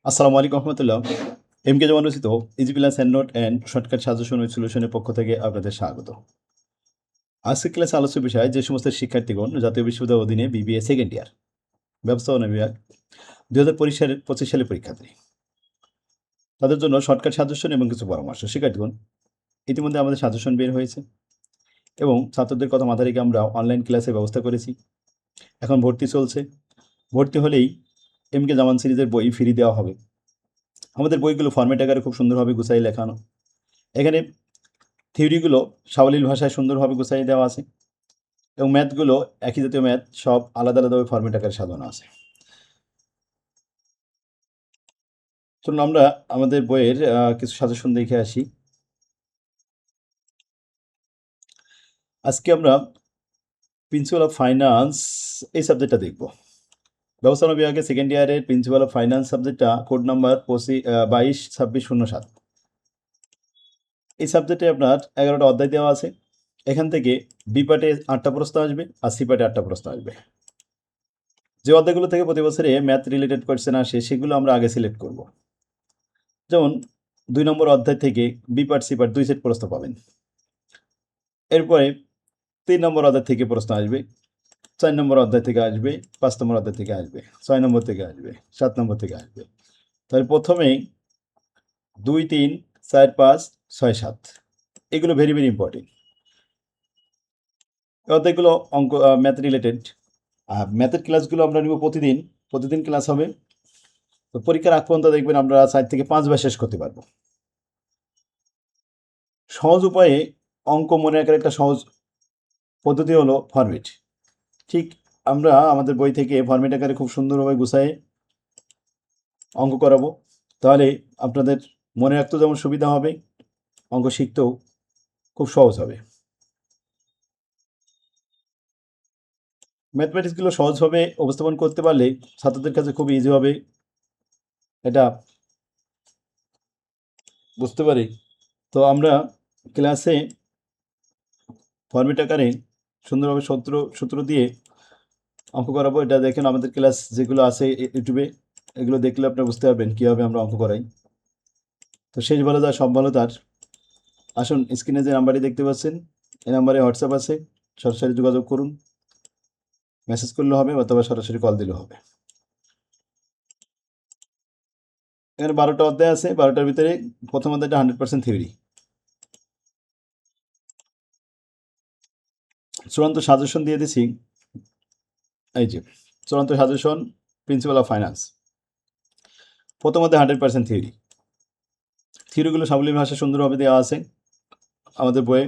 আসসালামু আলাইকুম রহমতুল্লাহ। এমকে জমান রচিত easy class hand note and shortcut suggestion with সলিউশনের পক্ষ থেকে আপনাদের স্বাগত। আজকের ক্লাসে আলোচ্য বিষয় যে সমস্ত শিক্ষার্থীগণ জাতীয় বিশ্ববিদ্যালয়ের অধীনে বিবিএ সেকেন্ড ইয়ার ব্যবস্থাপনা বিভাগ 2025 সালে পরীক্ষার্থী, তাদের জন্য শর্টকাট সাজেশন এবং কিছু পরামর্শ। শিক্ষার্থীগণ, ইতিমধ্যে আমাদের সাজেশন বের হয়েছে এবং ছাত্রদের কথা মাথায় রেখে আমরা অনলাইন ক্লাসের ব্যবস্থা করেছি। এখন ভর্তি চলছে। ভর্তি হলেই এমকে জামান সিরিজের বই ফ্রি দেওয়া হবে। আমাদের বইগুলো ফরম্যাট আকারে খুব সুন্দরভাবে গুছাই লেখানো। এখানে থিওরিগুলো সাবলীল ভাষায় সুন্দরভাবে গুছাই দেওয়া আছে এবং ম্যাথগুলো একই জাতীয় ম্যাথ, সব আলাদা আলাদাভাবে ফরম্যাট আকারে সাজানো আছে। চলুন আমরা আমাদের বইয়ের কিছু সাজেশন দেখে আসি। আজকে আমরা প্রিন্সিপাল অফ ফাইন্যান্স এই সাবজেক্টটা দেখব। ব্যবস্থাপনা বিভাগে সেকেন্ড ইয়ারের প্রিন্সিপাল অফ ফাইন্যান্স সাবজেক্টটা কোড নাম্বার 222607। এই সাবজেক্টে আপনার 11টা অধ্যায় দেওয়া আছে। এখান থেকে বি পার্টে 8টা প্রশ্ন আসবে আর সি পার্টে 8টা প্রশ্ন আসবে। যে অধ্যায়গুলো থেকে প্রতি বছরে ম্যাথ রিলেটেড কোয়েশ্চেন আসে সেগুলো আমরা আগে সিলেক্ট করব। যেমন 2 নম্বর অধ্যায় থেকে B part C part 2 set প্রশ্ন পাবেন। এরপরে 3 নম্বর অধ্যায় থেকে প্রশ্ন আসবে, 4 নম্বর অধ্যায় থেকে আসবে, 5 নম্বর অধ্যায় থেকে আসবে, 6 নম্বর থেকে আসবে, 7 নম্বর থেকে আসবে। তাহলে প্রথমেই 2, 3, 4, 5, 6, 7 এগুলো ভেরি ভেরি ইম্পর্টেন্ট। এই অধ্যায়গুলো অঙ্ক ম্যাথ রিলেটেড। আর ম্যাথের ক্লাসগুলো আমরা নিব প্রতিদিন। প্রতিদিন ক্লাস হবে। তো পরীক্ষার আগ পর্যন্ত দেখবেন আমরা 4 থেকে 5 বার শেষ করতে পারবো। সহজ উপায়ে অঙ্ক মনে রাখার একটা সহজ পদ্ধতি হলো ফরম্যাট। ঠিক আমরা আমাদের বই থেকে ফরম্যাট আকারে খুব সুন্দরভাবে গুছায়ে অঙ্ক করাবো। তাহলে আপনাদের মনে রাখতেও যেমন সুবিধা হবে, অঙ্ক শিখতেও খুব সহজ হবে। ম্যাথমেটিক্সগুলো সহজভাবে উপস্থাপন করতে পারলে ছাত্রদের কাছে খুব ইজি হবে, এটা বুঝতে পারি। তো আমরা ক্লাসে ফরম্যাট আকারে সুন্দরভাবে সূত্র দিয়ে অঙ্ক করাবো। এটা দেখেন আমাদের ক্লাস যেগুলো আছে ইউটিউবে, এগুলো দেখলে আপনারা বুঝতে পারবেন কীভাবে আমরা অঙ্ক করাই। তো শেষ ভালো তার সব ভালো তার। আসুন, স্ক্রিনে যে নাম্বারটি দেখতে পাচ্ছেন এই নাম্বারে হোয়াটসঅ্যাপ আছে, সরাসরি যোগাযোগ করুন। মেসেজ করলে হবে অথবা সরাসরি কল দিলে হবে। এখানে 12টা অধ্যায় আছে। 12টার ভিতরে প্রথম অধ্যায়টা 100% থিওরি। চূড়ান্ত সাজেশন দিয়ে দিছি। এই যে চূড়ান্ত সাজেশন প্রিন্সিপাল অফ ফাইন্যান্স। প্রথম অধ্যায় 100% থিওরি। থিওরিগুলো সাবলীল ভাষায় সুন্দরভাবে দেওয়া আছে আমাদের বইয়ে।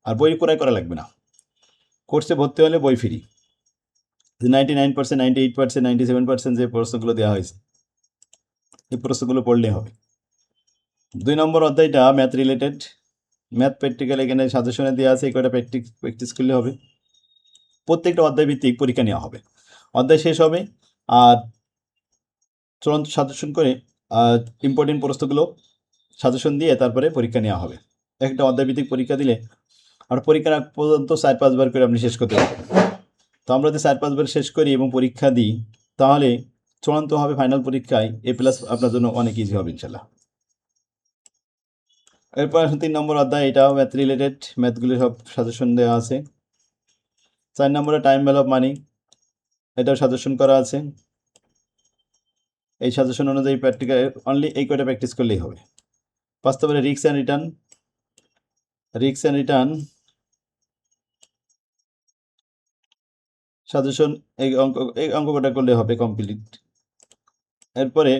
আর বই ক্রয় করা লাগবে না। কোর্সে ভর্তি হলে বই ফ্রি। 99%, 98%, 97% যে প্রশ্নগুলো দেওয়া হয়েছে এই প্রশ্নগুলো পড়লেই হবে। 2 নম্বর অধ্যায়টা ম্যাথ রিলেটেড। ম্যাথ প্র্যাকটিক্যাল এখানে সাজেশনে দেওয়া আছে, এই কয়টা প্র্যাকটিস করলে হবে। প্রত্যেকটা অধ্যায় ভিত্তিক পরীক্ষা নেওয়া হবে। অধ্যায় শেষ হবে আর চূড়ান্ত সাজেশন করে ইম্পর্টেন্ট প্রশ্নগুলো সাজেশন দিয়ে তারপরে পরীক্ষা নেওয়া হবে। একটা অধ্যায় ভিত্তিক পরীক্ষা দিলে আর পরীক্ষার আগ পর্যন্ত 4-5 বার করে আপনি শেষ করতে পারবেন। তো আমরা যদি 4-5 বার শেষ করি এবং পরীক্ষা দিই তাহলে চূড়ান্তভাবে ফাইনাল পরীক্ষায় A+ আপনার জন্য অনেক ইজি হবে ইনশাল্লাহ। এরপর আসুন 3 নম্বর অধ্যায়, এটাও ম্যাথ রিলেটেড। ম্যাথগুলি সব সাজেশন দেওয়া আছে। 4 নম্বরে টাইম ভ্যালু অফ মানি, এটাও সাজেশন করা আছে। এই সাজেশন অনুযায়ী প্র্যাকটিক্যাল অনলি এই কয়টা প্র্যাকটিস করলেই হবে। 5 নম্বরে risk and return. Risk and return suggestion এই অঙ্ক কটা করলে হবে কমপ্লিট। এরপরে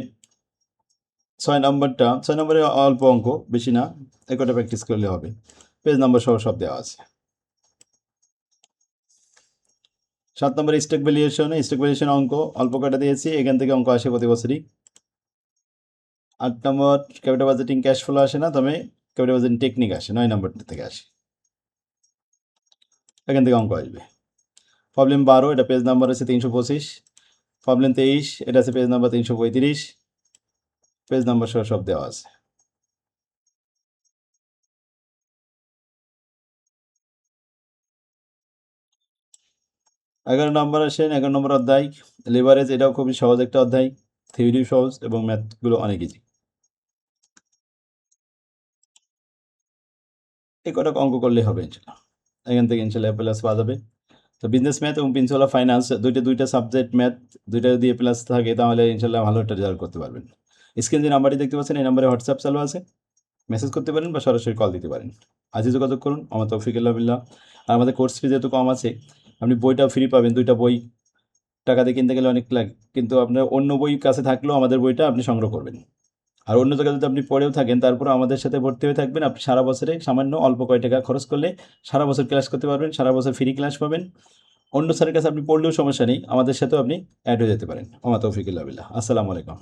6 নম্বরে অল্প অঙ্ক, বেশি না, এই কটা প্র্যাকটিস করলে হবে। পেজ নাম্বার সহ সব দেওয়া আছে। 7 নম্বরে স্টক ভ্যালুয়েশন অঙ্ক অল্প কটা দিয়েছি, এখান থেকে অঙ্ক আসে প্রতি বছরই। 8 নম্বর ক্যাপিটাল বাজেটিং ক্যাশ ফ্লো আসে না, তবে ক্যাপিটাল বাজেটিং টেকনিক আসে, 9 নম্বর থেকে আসে, এখান থেকে অঙ্ক আসবে। প্রবলেম 12, এটা পেজ নাম্বার আছে 325। প্রবলেম 23, এটা আছে পেজ নাম্বার 335। পেজ নাম্বার সহ সব দেওয়া আছে। এগারো নম্বর আসেন, 11 নম্বর অধ্যায় লিভারেজ। এটাও খুবই সহজ একটা অধ্যায়। থিওরি সহজ এবং ম্যাথগুলো অনেক ইজি। এই কটা অঙ্ক করলেই হবে ইনশাল্লাহ। এখান থেকে ইনশাল্লাহ প্লাস পাওয়া যাবে। তো বিজনেস ম্যাথ এবং প্রিন্সিপাল ফাইন্যান্স দুইটা সাবজেক্ট ম্যাথ দুইটা যদি প্লাস থাকে তাহলে ইনশাল্লাহ ভালো একটা রেজাল্ট করতে পারবেন। স্ক্রিন যে নাম্বারটি দেখতে পাচ্ছেন এই নাম্বারে হোয়াটসঅ্যাপ চালু আছে, মেসেজ করতে পারেন বা সরাসরি কল দিতে পারেন। আজই যোগাযোগ করুন। আমার তৌফিক বিল্লাহ। আর আমাদের কোর্স ফি যেহেতু কম আছে, আপনি বইটাও ফ্রি পাবেন। 2টা বই টাকা দিয়ে কিনতে গেলে অনেক লাগে, কিন্তু আপনার অন্য বই কাছে থাকলেও আমাদের বইটা আপনি সংগ্রহ করবেন। আর অন্য জায়গায় যদি আপনি পড়েও থাকেন তারপরে আমাদের সাথে ভর্তি হয়ে থাকবেন, আপনি সারা বছরে সামান্য অল্প কয় টাকা খরচ করলে সারা বছর ক্লাস করতে পারবেন, সারা বছর ফ্রি ক্লাস পাবেন। অন্য স্যারের কাছে আপনি পড়লেও সমস্যা নেই, আমাদের সাথেও আপনি অ্যাড হয়ে যেতে পারেন। আমার তৌফিক বিল্লাহ। আসসালামু আলাইকুম।